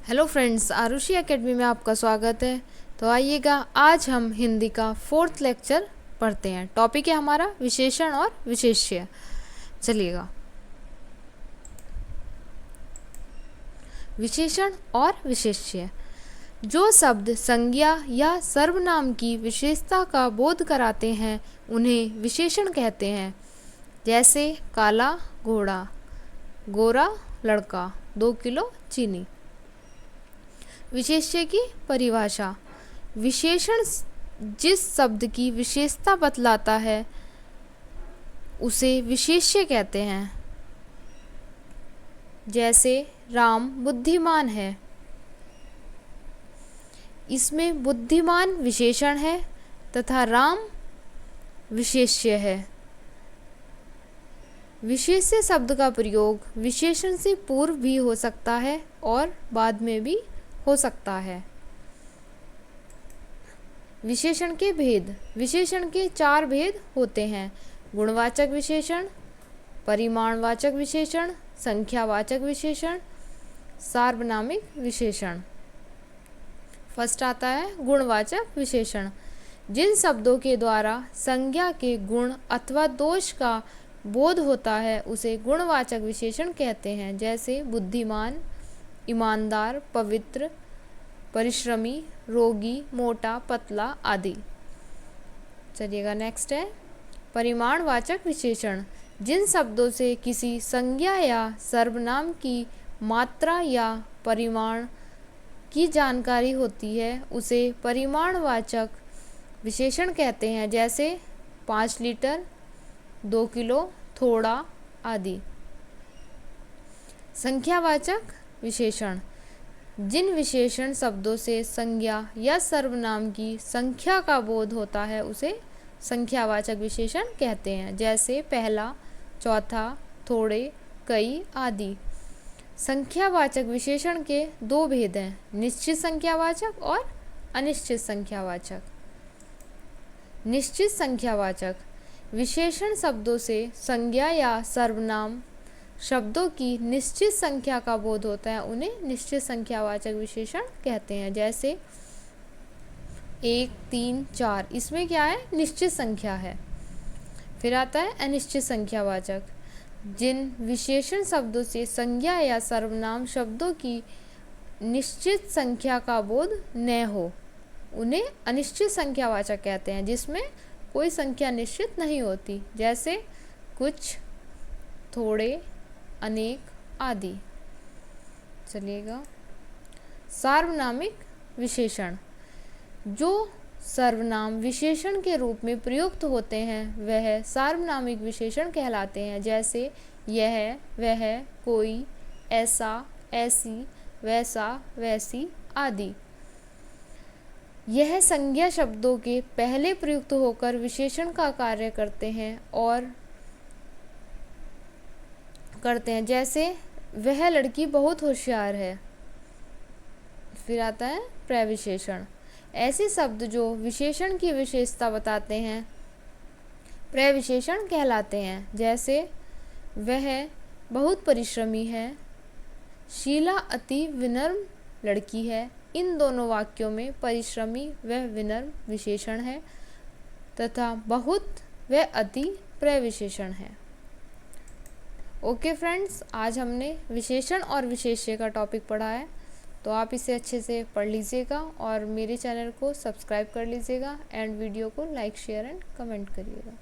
Hello friends, Arushi academy में आपका स्वागत है। तो आइएगा, आज हम हिंदी का 4th लेक्चर पढ़ते हैं। टॉपिक है हमारा विशेषण और विशेष्य। चलिएगा, विशेषण और विशेष्य जो शब्द संज्ञा या सर्वनाम की विशेषता का बोध कराते हैं उन्हें विशेषण कहते हैं। जैसे काला घोड़ा, गोरा लड़का, 2 किलो चीनी। विशेष्य की परिभाषा: विशेषण जिस शब्द की विशेषता बतलाता है उसे विशेष्य कहते हैं। जैसे राम बुद्धिमान है, इसमें बुद्धिमान विशेषण है तथा राम विशेष्य है। विशेष्य शब्द का प्रयोग विशेषण से पूर्व भी हो सकता है और बाद में भी हो सकता है। विशेषण के भेद: विशेषण के 4 भेद होते हैं: गुणवाचक विशेषण, परिमाणवाचक विशेषण, संख्यावाचक विशेषण, सार्वनामिक विशेषण। फर्स्ट आता है गुणवाचक विशेषण। जिन शब्दों के द्वारा संज्ञा के गुण अथवा दोष का बोध होता है उसे गुणवाचक विशेषण कहते हैं। जैसे बुद्धिमान, ईमानदार, पवित्र, परिश्रमी, रोगी, मोटा, पतला आदि। चलिएगा, नेक्स्ट है परिमाणवाचक विशेषण। जिन शब्दों से किसी संज्ञा या सर्वनाम की मात्रा या परिमाण की जानकारी होती है उसे परिमाणवाचक विशेषण कहते हैं। जैसे 5 लीटर, 2 किलो, थोड़ा आदि। संख्यावाचक विशेषण: जिन विशेषण शब्दों से संज्ञा या सर्वनाम की संख्या का बोध होता है उसे संख्यावाचक विशेषण कहते हैं। जैसे पहला, चौथा, थोड़े, कई आदि। संख्यावाचक विशेषण के 2 भेद हैं: निश्चित संख्यावाचक और अनिश्चित संख्यावाचक। निश्चित संख्यावाचक विशेषण शब्दों से संज्ञा या सर्वनाम शब्दों की निश्चित संख्या का बोध होता है, उन्हें निश्चित संख्यावाचक विशेषण कहते हैं। जैसे 1, 3, 4, इसमें क्या है? निश्चित संख्या है। फिर आता है अनिश्चित संख्यावाचक। जिन विशेषण शब्दों से संज्ञा या सर्वनाम शब्दों की निश्चित संख्या का बोध न हो उन्हें अनिश्चित संख्यावाचक कहते हैं, जिसमें कोई संख्या निश्चित नहीं होती। जैसे कुछ, थोड़े, अनेक आदि। चलिएगा, सार्वनामिक विशेषण। जो सर्वनाम विशेषण के रूप में प्रयुक्त होते हैं वह सार्वनामिक विशेषण कहलाते हैं। जैसे यह, वह, कोई, ऐसा, ऐसी, वैसा, वैसी आदि। यह संज्ञा शब्दों के पहले प्रयुक्त होकर विशेषण का कार्य करते हैं। जैसे वह लड़की बहुत होशियार है। फिर आता है प्रविशेषण। ऐसे शब्द जो विशेषण की विशेषता बताते हैं प्रविशेषण कहलाते हैं। जैसे वह बहुत परिश्रमी है, शीला अति विनम्र लड़की है। इन दोनों वाक्यों में परिश्रमी व विनम्र विशेषण है तथा बहुत व अति प्रविशेषण है। ओके फ्रेंड्स, आज हमने विशेषण और विशेष्य का टॉपिक पढ़ा है, तो आप इसे अच्छे से पढ़ लीजिएगा और मेरे चैनल को सब्सक्राइब कर लीजिएगा एंड वीडियो को लाइक, शेयर एंड कमेंट करिएगा।